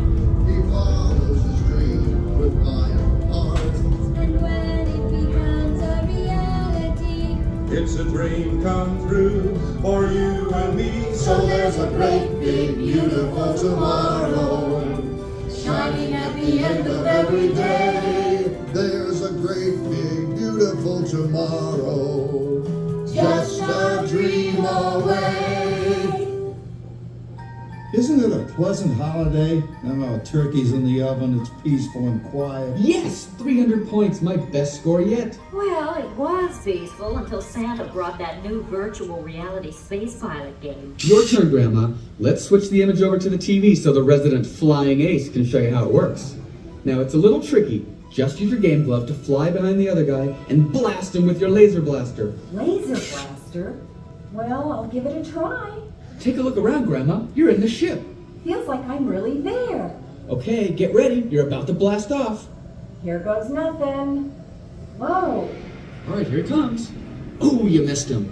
He follows his dream with mind and heart. And when it becomes a reality, It's a dream come true for you and me. so there's a great big beautiful tomorrow, shining at the end of every day. tomorrow, just a dream away. Isn't it a pleasant holiday? Oh, turkey's in the oven, it's peaceful and quiet. Yes! 300 points, my best score yet. Well, it was peaceful until Santa brought that new virtual reality space pilot game. Your turn, Grandma. Let's switch the image over to the TV so the resident flying ace can show you how it works. Now, it's a little tricky. Just use your game glove to fly behind the other guy and blast him with your laser blaster. Laser blaster? Well, I'll give it a try. Take a look around, Grandma. You're in the ship. Feels like I'm really there. Okay, get ready. You're about to blast off. Here goes nothing. Whoa. All right, here he comes. Oh, you missed him.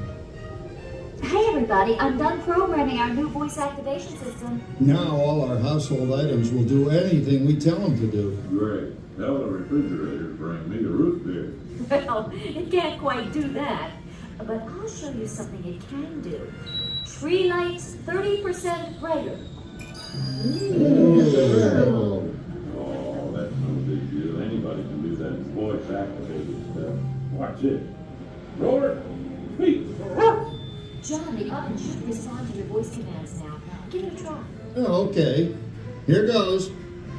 Hey everybody, I'm done programming our new voice activation system. Now all our household items will do anything we tell them to do. Great. Now the refrigerator bring me a root beer. Well, it can't quite do that. But I'll show you something it can do. Tree lights 30% brighter. Oh, that's no big deal. Anybody can do that voice activated stuff. Watch it. Roar! Speak! John, the oven should respond to your voice commands now. Give it a try. Oh, okay. Here goes.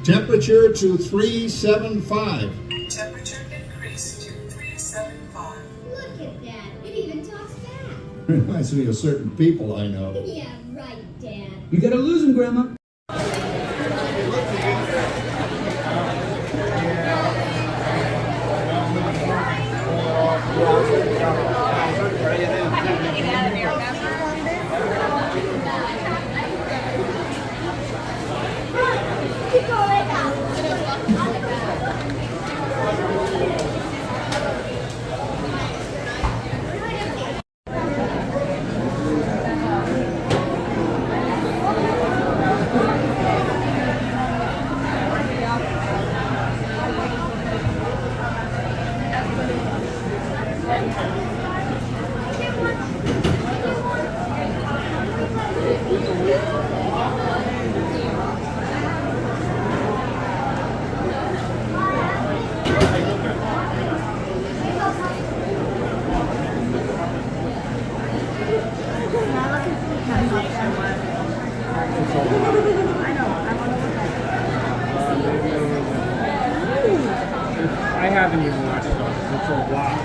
Temperature to 375. Temperature increased to 375. Look at that. It even talks back. Reminds me of certain people I know. Yeah, right, Dad. You gotta lose him, Grandma. I haven't even watched it for a while.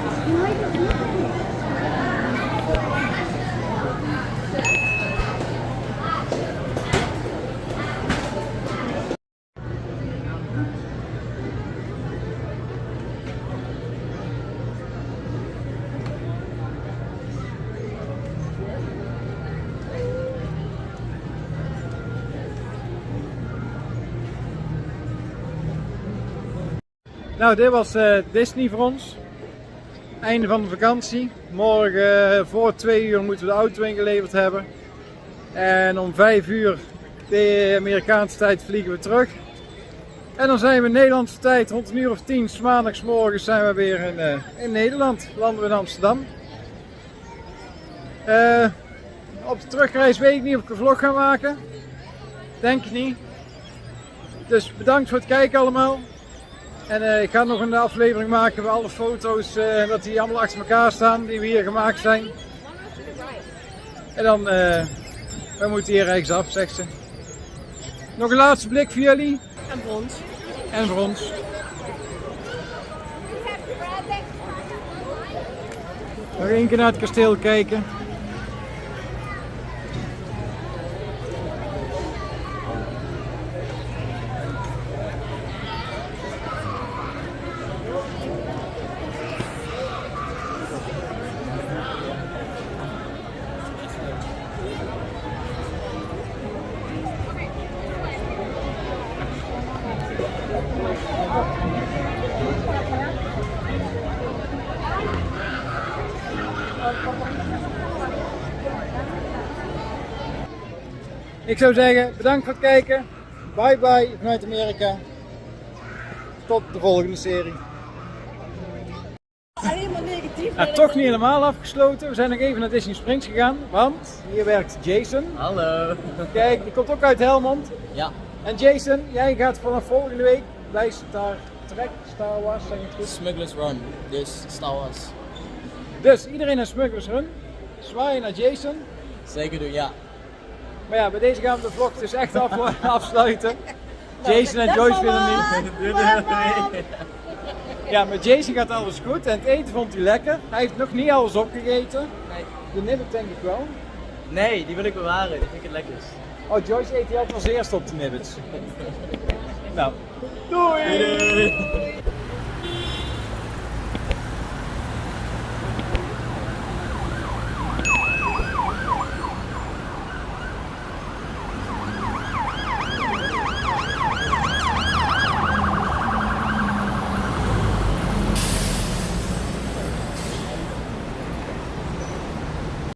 Nou, dit was Disney voor ons. Einde van de vakantie. Morgen voor 2 uur moeten we de auto ingeleverd hebben. En om 5 uur de Amerikaanse tijd vliegen we terug. En dan zijn we in Nederlandse tijd rond een uur of 10 's maandagsmorgens zijn we weer in Nederland. Landen we in Amsterdam. Op de terugreis weet ik niet of ik een vlog ga maken. Denk ik niet. Dus bedankt voor het kijken allemaal. En ik ga nog een aflevering maken met alle foto's, dat die allemaal achter elkaar staan, die we hier gemaakt zijn. En dan, we moeten hier rechtsaf, zegt ze. Nog een laatste blik voor jullie. En voor ons. En voor ons. Nog één keer naar het kasteel kijken. Ik zou zeggen, bedankt voor het kijken. Bye bye vanuit Amerika. Tot de volgende serie. Helemaal negatief. Toch niet helemaal afgesloten. We zijn nog even naar Disney Springs gegaan. Want hier werkt Jason. Hallo. Kijk, die komt ook uit Helmond. Ja. En Jason, jij gaat vanaf volgende week bij Star Wars, zeg je het goed? Smuggler's Run, dus Star Wars. Dus iedereen een Smugglers Run. Zwaaien naar Jason. Zeker doen, ja. Maar ja, bij deze gaan we de vlog dus echt afsluiten. Jason en Joyce willen niet. Ja, met Jason gaat alles goed en het eten vond hij lekker. Hij heeft nog niet alles opgegeten. Nee. De nibbit denk ik wel. Nee, die wil ik bewaren, die vind ik het lekkerst. Oh, Joyce eet hij altijd als eerste op de nibbits. Nou, doei!